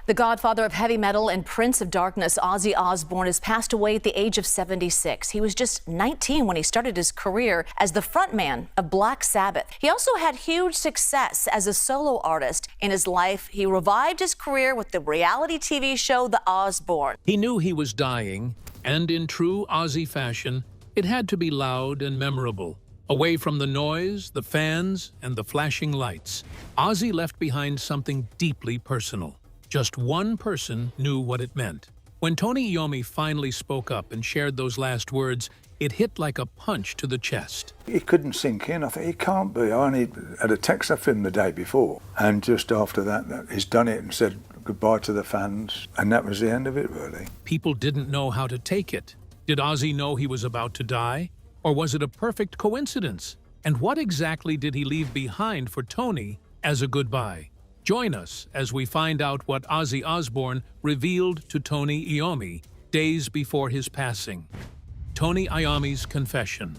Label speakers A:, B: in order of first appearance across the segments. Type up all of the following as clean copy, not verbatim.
A: The godfather of heavy metal and Prince of Darkness, Ozzy Osbourne, has passed away at the age of 76. He was just 19 when he started his career as the frontman of Black Sabbath. He also had huge success as a solo artist. In his life, he revived his career with the reality TV show The Osbourne.
B: He knew he was dying, and in true Ozzy fashion, it had to be loud and memorable. Away from the noise, the fans, and the flashing lights, Ozzy left behind something deeply personal. Just one person knew what it meant. When Tony Iommi finally spoke up and shared those last words, it hit like a punch to the chest.
C: It couldn't sink in. I thought, it can't be. I only had a text off him the day before, and just after that, he's done it and said goodbye to the fans, and that was the end of it, really.
B: People didn't know how to take it. Did Ozzy know he was about to die? Or was it a perfect coincidence? And what exactly did he leave behind for Tony as a goodbye? Join us as we find out what Ozzy Osbourne revealed to Tony Iommi days before his passing. Tony Iommi's confession.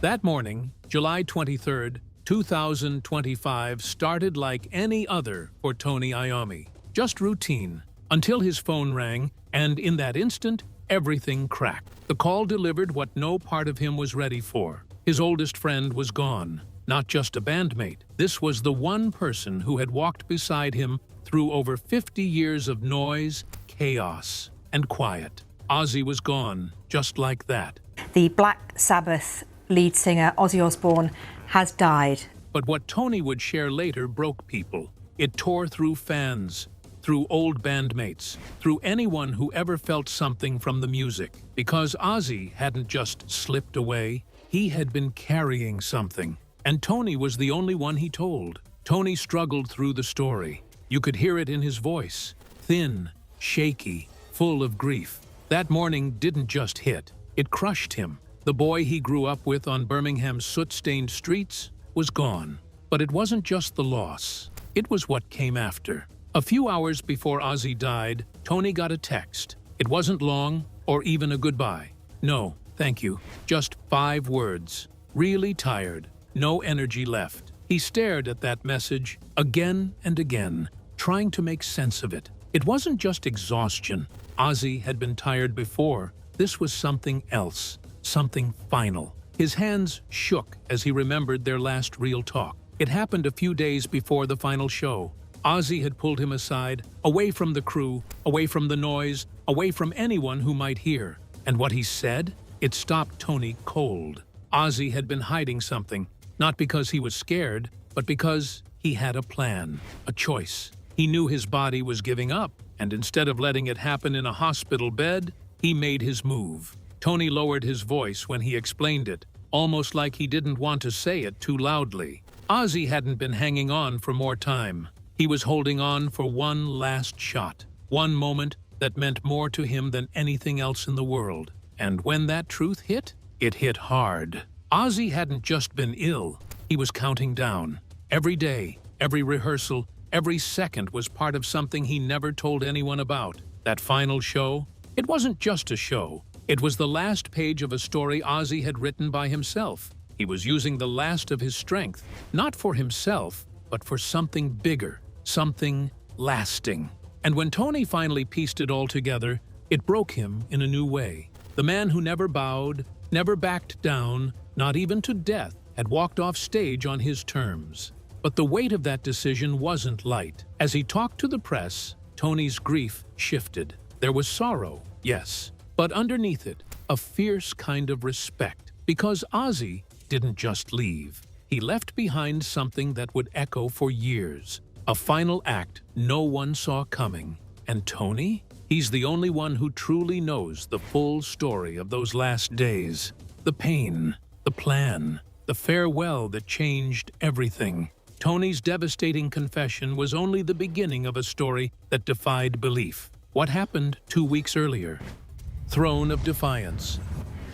B: That morning, July 23rd, 2025, started like any other for Tony Iommi. Just routine, until his phone rang, and in that instant, everything cracked. The call delivered what no part of him was ready for. His oldest friend was gone. Not just a bandmate. This was the one person who had walked beside him through over 50 years of noise, chaos, and quiet. Ozzy was gone, just like that.
D: The Black Sabbath lead singer, Ozzy Osbourne, has died.
B: But what Tony would share later broke people. It tore through fans, through old bandmates, through anyone who ever felt something from the music. Because Ozzy hadn't just slipped away, he had been carrying something. And Tony was the only one he told. Tony struggled through the story. You could hear it in his voice. Thin, shaky, full of grief. That morning didn't just hit. It crushed him. The boy he grew up with on Birmingham's soot-stained streets was gone. But it wasn't just the loss. It was what came after. A few hours before Ozzy died, Tony got a text. It wasn't long or even a goodbye. No, thank you. Just 5 words. Really tired. No energy left. He stared at that message again and again, trying to make sense of it. It wasn't just exhaustion. Ozzy had been tired before. This was something else, something final. His hands shook as he remembered their last real talk. It happened a few days before the final show. Ozzy had pulled him aside, away from the crew, away from the noise, away from anyone who might hear. And what he said? It stopped Tony cold. Ozzy had been hiding something. Not because he was scared, but because he had a plan, a choice. He knew his body was giving up, and instead of letting it happen in a hospital bed, he made his move. Tony lowered his voice when he explained it, almost like he didn't want to say it too loudly. Ozzy hadn't been hanging on for more time. He was holding on for one last shot, one moment that meant more to him than anything else in the world. And when that truth hit, it hit hard. Ozzy hadn't just been ill, he was counting down. Every day, every rehearsal, every second was part of something he never told anyone about. That final show, it wasn't just a show. It was the last page of a story Ozzy had written by himself. He was using the last of his strength, not for himself, but for something bigger, something lasting. And when Tony finally pieced it all together, it broke him in a new way. The man who never bowed, never backed down, not even to death, had walked off stage on his terms. But the weight of that decision wasn't light. As he talked to the press, Tony's grief shifted. There was sorrow, yes, but underneath it, a fierce kind of respect. Because Ozzy didn't just leave. He left behind something that would echo for years. A final act no one saw coming. And Tony? He's the only one who truly knows the full story of those last days. The pain, the plan, the farewell that changed everything. Tony's devastating confession was only the beginning of a story that defied belief. What happened 2 weeks earlier? Throne of Defiance.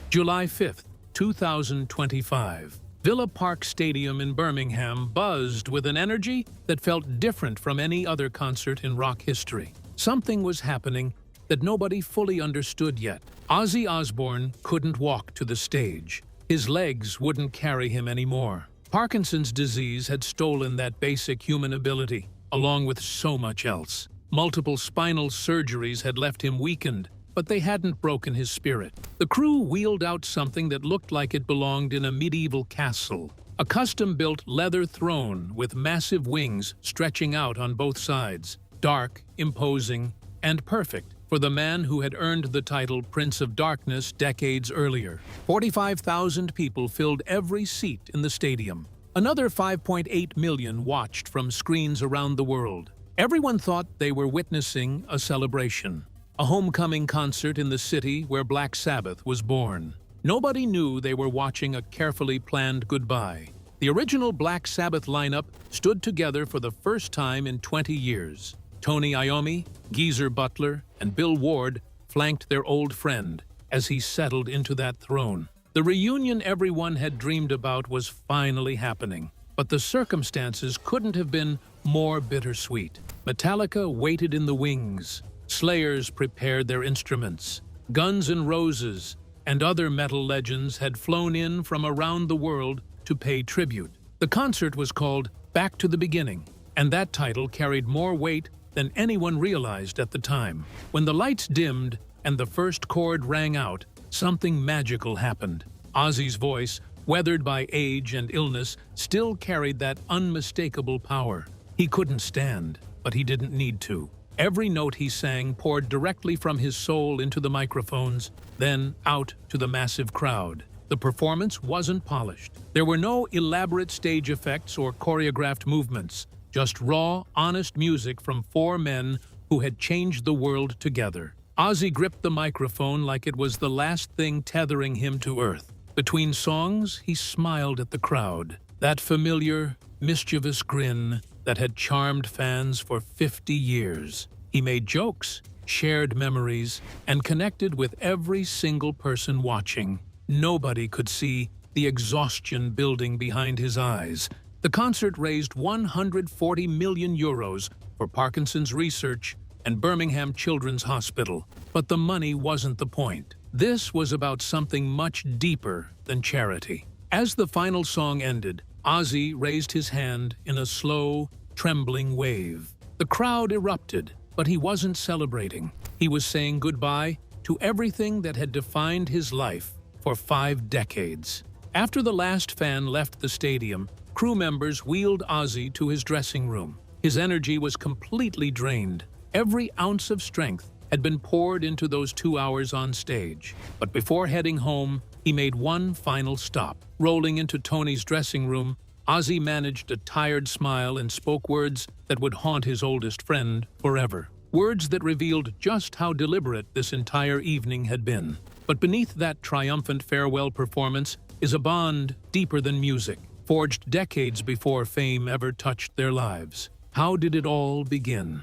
B: July 5th, 2025. Villa Park Stadium in Birmingham buzzed with an energy that felt different from any other concert in rock history. Something was happening that nobody fully understood yet. Ozzy Osbourne couldn't walk to the stage. His legs wouldn't carry him anymore. Parkinson's disease had stolen that basic human ability, along with so much else. Multiple spinal surgeries had left him weakened, but they hadn't broken his spirit. The crew wheeled out something that looked like it belonged in a medieval castle. A custom-built leather throne with massive wings stretching out on both sides. Dark, imposing, and perfect for the man who had earned the title Prince of Darkness decades earlier. 45,000 people filled every seat in the stadium. Another 5.8 million watched from screens around the world. Everyone thought they were witnessing a celebration. A homecoming concert in the city where Black Sabbath was born. Nobody knew they were watching a carefully planned goodbye. The original Black Sabbath lineup stood together for the first time in 20 years. Tony Iommi, Geezer Butler, and Bill Ward flanked their old friend as he settled into that throne. The reunion everyone had dreamed about was finally happening, but the circumstances couldn't have been more bittersweet. Metallica waited in the wings. Slayers prepared their instruments. Guns N' Roses and other metal legends had flown in from around the world to pay tribute. The concert was called Back to the Beginning, and that title carried more weight than anyone realized at the time. When the lights dimmed and the first chord rang out, something magical happened. Ozzy's voice, weathered by age and illness, still carried that unmistakable power. He couldn't stand, but he didn't need to. Every note he sang poured directly from his soul into the microphones, then out to the massive crowd. The performance wasn't polished. There were no elaborate stage effects or choreographed movements, just raw, honest music from four men who had changed the world together. Ozzy gripped the microphone like it was the last thing tethering him to earth. Between songs, he smiled at the crowd. That familiar, mischievous grin that had charmed fans for 50 years. He made jokes, shared memories, and connected with every single person watching. Nobody could see the exhaustion building behind his eyes. The concert raised 140 million euros for Parkinson's research and Birmingham Children's Hospital. But the money wasn't the point. This was about something much deeper than charity. As the final song ended, Ozzy raised his hand in a slow, trembling wave. The crowd erupted, but he wasn't celebrating. He was saying goodbye to everything that had defined his life for 5 decades. After the last fan left the stadium, crew members wheeled Ozzy to his dressing room. His energy was completely drained. Every ounce of strength had been poured into those 2 hours on stage. But before heading home, he made one final stop. Rolling into Tony's dressing room, Ozzy managed a tired smile and spoke words that would haunt his oldest friend forever. Words that revealed just how deliberate this entire evening had been. But beneath that triumphant farewell performance is a bond deeper than music, forged decades before fame ever touched their lives. How did it all begin?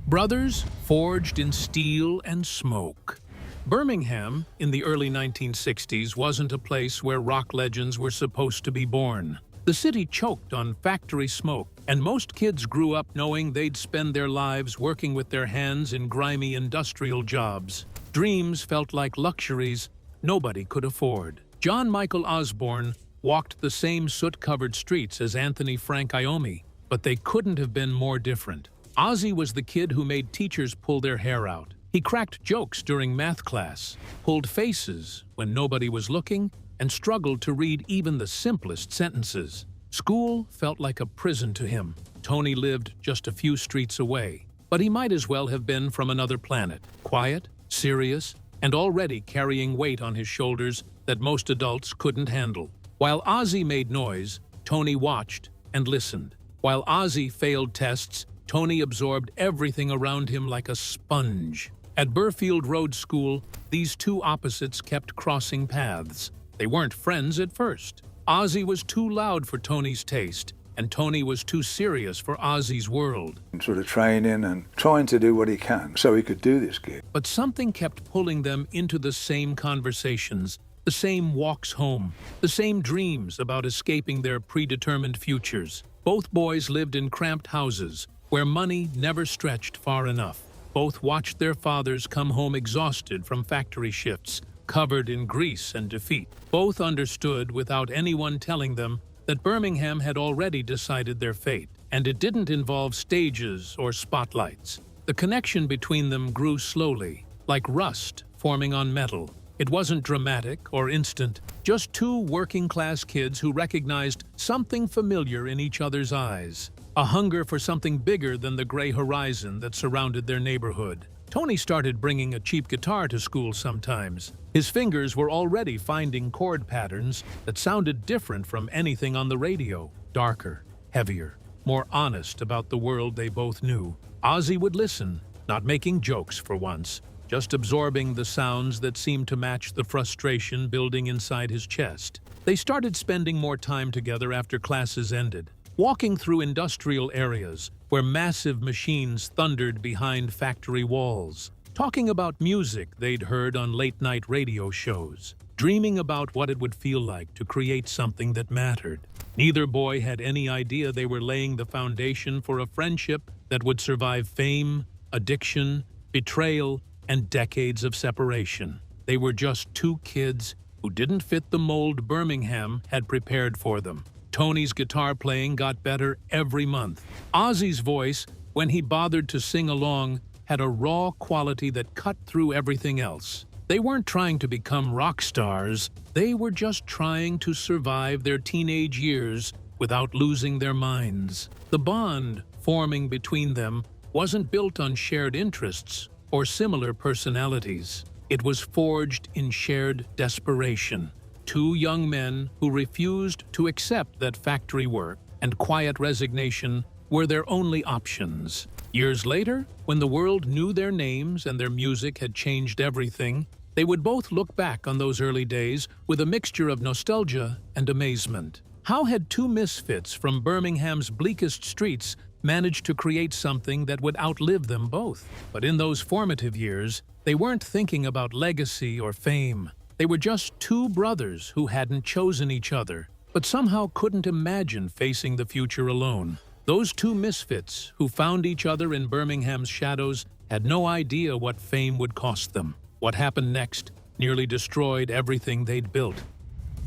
B: Brothers forged in steel and smoke. Birmingham, in the early 1960s, wasn't a place where rock legends were supposed to be born. The city choked on factory smoke, and most kids grew up knowing they'd spend their lives working with their hands in grimy industrial jobs. Dreams felt like luxuries nobody could afford. John Michael Osbourne walked the same soot-covered streets as Anthony Frank Iommi, but they couldn't have been more different. Ozzy was the kid who made teachers pull their hair out. He cracked jokes during math class, pulled faces when nobody was looking, and struggled to read even the simplest sentences. School felt like a prison to him. Tony lived just a few streets away, but he might as well have been from another planet. Quiet, serious, and already carrying weight on his shoulders that most adults couldn't handle. While Ozzy made noise, Tony watched and listened. While Ozzy failed tests, Tony absorbed everything around him like a sponge. At Burfield Road School, these two opposites kept crossing paths. They weren't friends at first. Ozzy was too loud for Tony's taste, and Tony was too serious for Ozzy's world.
C: Sort of training and trying to do what he can so he could do this gig.
B: But something kept pulling them into the same conversations, the same walks home, the same dreams about escaping their predetermined futures. Both boys lived in cramped houses, where money never stretched far enough. Both watched their fathers come home exhausted from factory shifts, covered in grease and defeat. Both understood, without anyone telling them, that Birmingham had already decided their fate, and it didn't involve stages or spotlights. The connection between them grew slowly, like rust forming on metal. It wasn't dramatic or instant, just two working-class kids who recognized something familiar in each other's eyes, a hunger for something bigger than the gray horizon that surrounded their neighborhood. Tony started bringing a cheap guitar to school sometimes. His fingers were already finding chord patterns that sounded different from anything on the radio, darker, heavier, more honest about the world they both knew. Ozzy would listen, not making jokes for once, just absorbing the sounds that seemed to match the frustration building inside his chest. They started spending more time together after classes ended, walking through industrial areas where massive machines thundered behind factory walls, talking about music they'd heard on late-night radio shows, dreaming about what it would feel like to create something that mattered. Neither boy had any idea they were laying the foundation for a friendship that would survive fame, addiction, betrayal, and decades of separation. They were just two kids who didn't fit the mold Birmingham had prepared for them. Tony's guitar playing got better every month. Ozzy's voice, when he bothered to sing along, had a raw quality that cut through everything else. They weren't trying to become rock stars, they were just trying to survive their teenage years without losing their minds. The bond forming between them wasn't built on shared interests or similar personalities. It was forged in shared desperation. Two young men who refused to accept that factory work and quiet resignation were their only options. Years later, when the world knew their names and their music had changed everything, they would both look back on those early days with a mixture of nostalgia and amazement. How had two misfits from Birmingham's bleakest streets managed to create something that would outlive them both? But in those formative years, they weren't thinking about legacy or fame. They were just two brothers who hadn't chosen each other, but somehow couldn't imagine facing the future alone. Those two misfits who found each other in Birmingham's shadows had no idea what fame would cost them. What happened next nearly destroyed everything they'd built.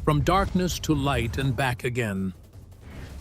B: From darkness to light and back again.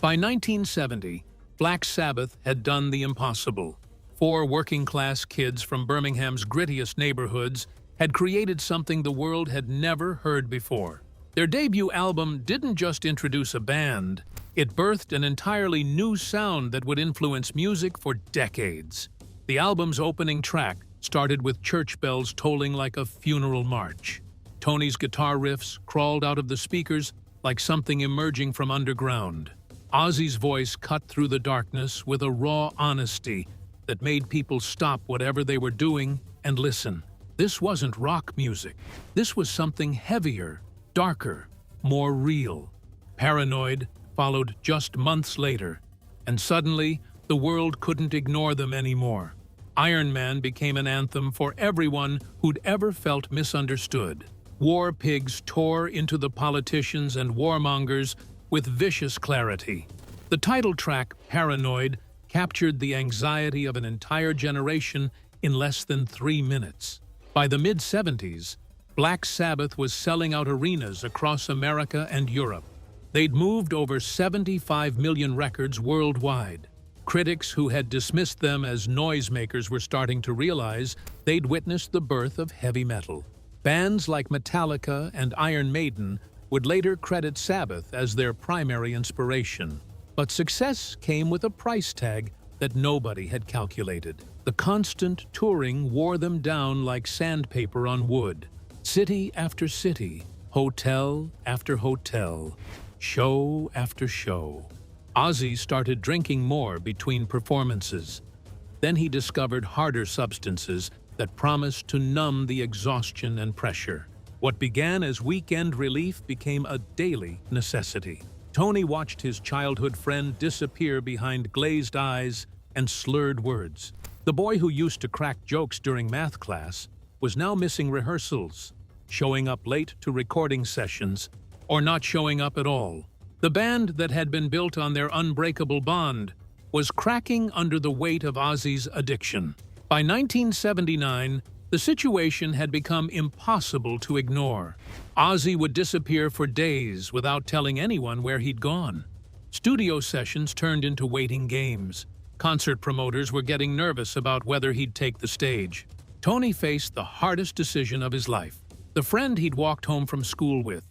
B: By 1970, Black Sabbath had done the impossible. Four working-class kids from Birmingham's grittiest neighborhoods had created something the world had never heard before. Their debut album didn't just introduce a band, it birthed an entirely new sound that would influence music for decades. The album's opening track started with church bells tolling like a funeral march. Tony's guitar riffs crawled out of the speakers like something emerging from underground. Ozzy's voice cut through the darkness with a raw honesty that made people stop whatever they were doing and listen. This wasn't rock music. This was something heavier, darker, more real. Paranoid followed just months later, and suddenly the world couldn't ignore them anymore. Iron Man became an anthem for everyone who'd ever felt misunderstood. War pigs tore into the politicians and warmongers with vicious clarity. The title track, Paranoid, captured the anxiety of an entire generation in less than 3 minutes. By the mid-70s, Black Sabbath was selling out arenas across America and Europe. They'd moved over 75 million records worldwide. Critics who had dismissed them as noisemakers were starting to realize they'd witnessed the birth of heavy metal. Bands like Metallica and Iron Maiden would later credit Sabbath as their primary inspiration. But success came with a price tag that nobody had calculated. The constant touring wore them down like sandpaper on wood. City after city, hotel after hotel, show after show. Ozzy started drinking more between performances. Then he discovered harder substances that promised to numb the exhaustion and pressure. What began as weekend relief became a daily necessity. Tony watched his childhood friend disappear behind glazed eyes and slurred words. The boy who used to crack jokes during math class was now missing rehearsals, showing up late to recording sessions, or not showing up at all. The band that had been built on their unbreakable bond was cracking under the weight of Ozzy's addiction. By 1979, the situation had become impossible to ignore. Ozzy would disappear for days without telling anyone where he'd gone. Studio sessions turned into waiting games. Concert promoters were getting nervous about whether he'd take the stage. Tony faced the hardest decision of his life. The friend he'd walked home from school with,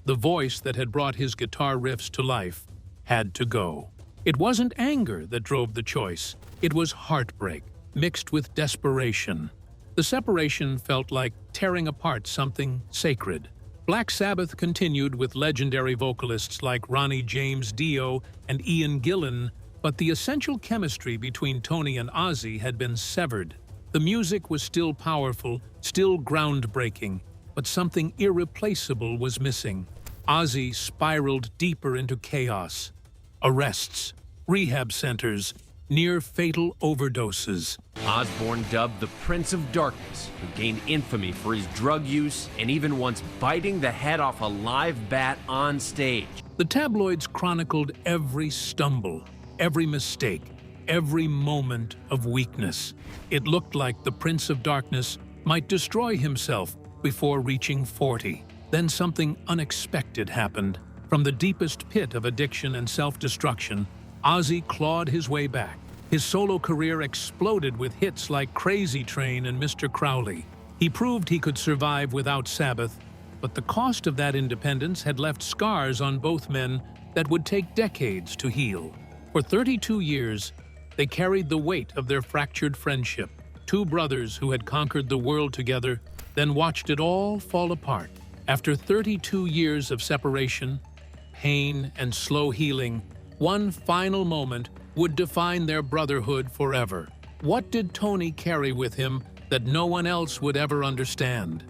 B: the voice that had brought his guitar riffs to life, had to go. It wasn't anger that drove the choice. It was heartbreak, mixed with desperation. The separation felt like tearing apart something sacred. Black Sabbath continued with legendary vocalists like Ronnie James Dio and Ian Gillan, but the essential chemistry between Tony and Ozzy had been severed. The music was still powerful, still groundbreaking, but something irreplaceable was missing. Ozzy spiraled deeper into chaos. Arrests, rehab centers, near-fatal overdoses.
E: Osbourne, dubbed the Prince of Darkness, who gained infamy for his drug use and even once biting the head off a live bat on stage.
B: The tabloids chronicled every stumble, every mistake, every moment of weakness. It looked like the Prince of Darkness might destroy himself before reaching 40. Then something unexpected happened. From the deepest pit of addiction and self-destruction, Ozzy clawed his way back. His solo career exploded with hits like Crazy Train and Mr. Crowley. He proved he could survive without Sabbath, but the cost of that independence had left scars on both men that would take decades to heal. For 32 years, they carried the weight of their fractured friendship. Two brothers who had conquered the world together, then watched it all fall apart. After 32 years of separation, pain, and slow healing, one final moment would define their brotherhood forever. What did Tony carry with him that no one else would ever understand?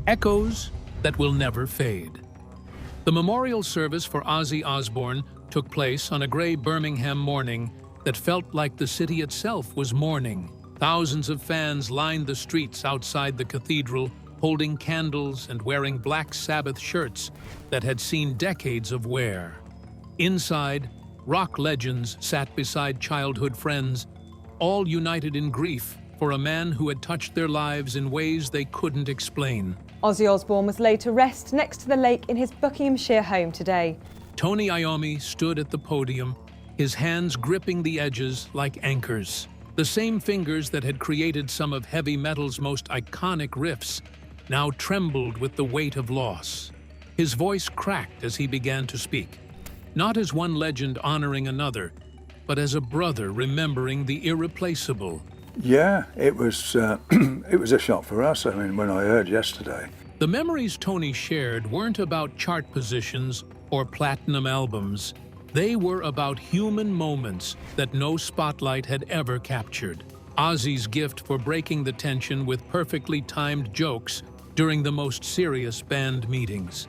B: Echoes that will never fade. The memorial service for Ozzy Osbourne took place on a gray Birmingham morning that felt like the city itself was mourning. Thousands of fans lined the streets outside the cathedral, holding candles and wearing Black Sabbath shirts that had seen decades of wear. Inside, rock legends sat beside childhood friends, all united in grief for a man who had touched their lives in ways they couldn't explain.
F: Ozzy Osbourne was laid to rest next to the lake in his Buckinghamshire home today.
B: Tony Iommi stood at the podium, his hands gripping the edges like anchors. The same fingers that had created some of heavy metal's most iconic riffs now trembled with the weight of loss. His voice cracked as he began to speak, not as one legend honoring another, but as a brother remembering the irreplaceable.
C: Yeah, it was it was a shock for us. I mean, when I heard yesterday.
B: The memories Tony shared weren't about chart positions or platinum albums. They were about human moments that no spotlight had ever captured. Ozzy's gift for breaking the tension with perfectly timed jokes during the most serious band meetings.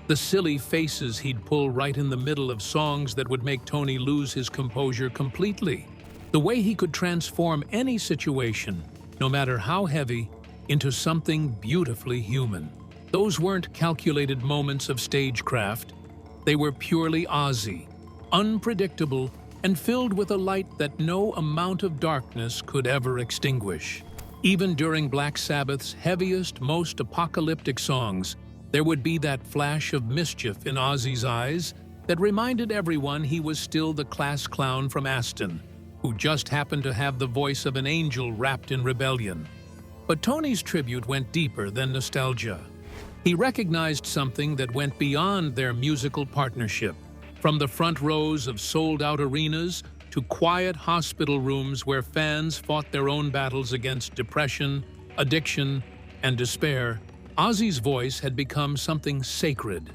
B: The silly faces he'd pull right in the middle of songs that would make Tony lose his composure completely. The way he could transform any situation, no matter how heavy, into something beautifully human. Those weren't calculated moments of stagecraft. They were purely Ozzy, unpredictable and filled with a light that no amount of darkness could ever extinguish. Even during Black Sabbath's heaviest, most apocalyptic songs, there would be that flash of mischief in Ozzy's eyes that reminded everyone he was still the class clown from Aston, who just happened to have the voice of an angel wrapped in rebellion. But Tony's tribute went deeper than nostalgia. He recognized something that went beyond their musical partnership. From the front rows of sold-out arenas to quiet hospital rooms where fans fought their own battles against depression, addiction, and despair, Ozzy's voice had become something sacred,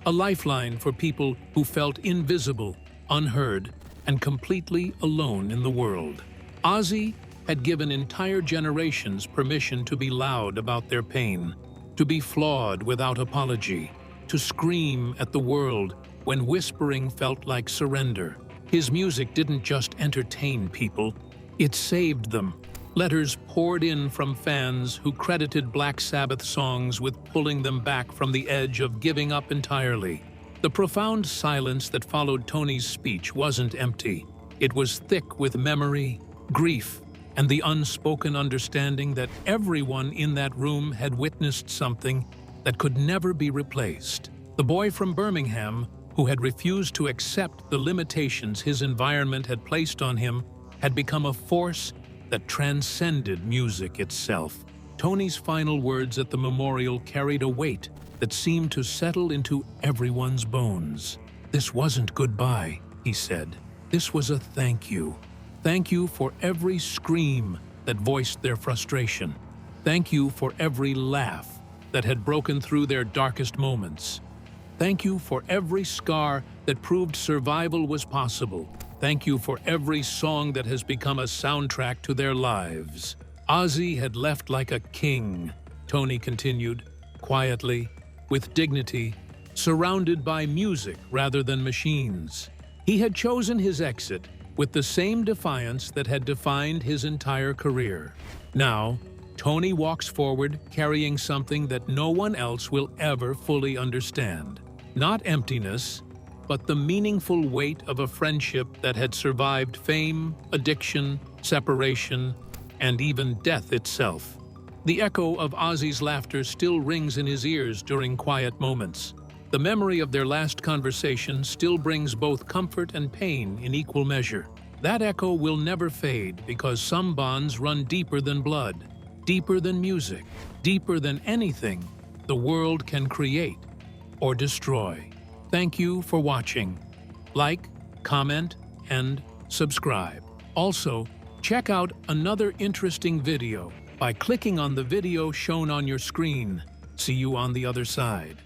B: a lifeline for people who felt invisible, unheard, and completely alone in the world. Ozzy had given entire generations permission to be loud about their pain, to be flawed without apology, to scream at the world when whispering felt like surrender. His music didn't just entertain people, it saved them. Letters poured in from fans who credited Black Sabbath songs with pulling them back from the edge of giving up entirely. The profound silence that followed Tony's speech wasn't empty. It was thick with memory, grief, and the unspoken understanding that everyone in that room had witnessed something that could never be replaced. The boy from Birmingham, who had refused to accept the limitations his environment had placed on him, had become a force that transcended music itself. Tony's final words at the memorial carried a weight that seemed to settle into everyone's bones. "This wasn't goodbye," he said. "This was a thank you. Thank you for every scream that voiced their frustration. Thank you for every laugh that had broken through their darkest moments. Thank you for every scar that proved survival was possible. Thank you for every song that has become a soundtrack to their lives." Ozzy had left like a king, Tony continued, quietly, with dignity, surrounded by music rather than machines. He had chosen his exit with the same defiance that had defined his entire career. Now, Tony walks forward carrying something that no one else will ever fully understand. Not emptiness, but the meaningful weight of a friendship that had survived fame, addiction, separation, and even death itself. The echo of Ozzy's laughter still rings in his ears during quiet moments. The memory of their last conversation still brings both comfort and pain in equal measure. That echo will never fade because some bonds run deeper than blood, deeper than music, deeper than anything the world can create or destroy. Thank you for watching. Like, comment, and subscribe. Also, check out another interesting video by clicking on the video shown on your screen. See you on the other side.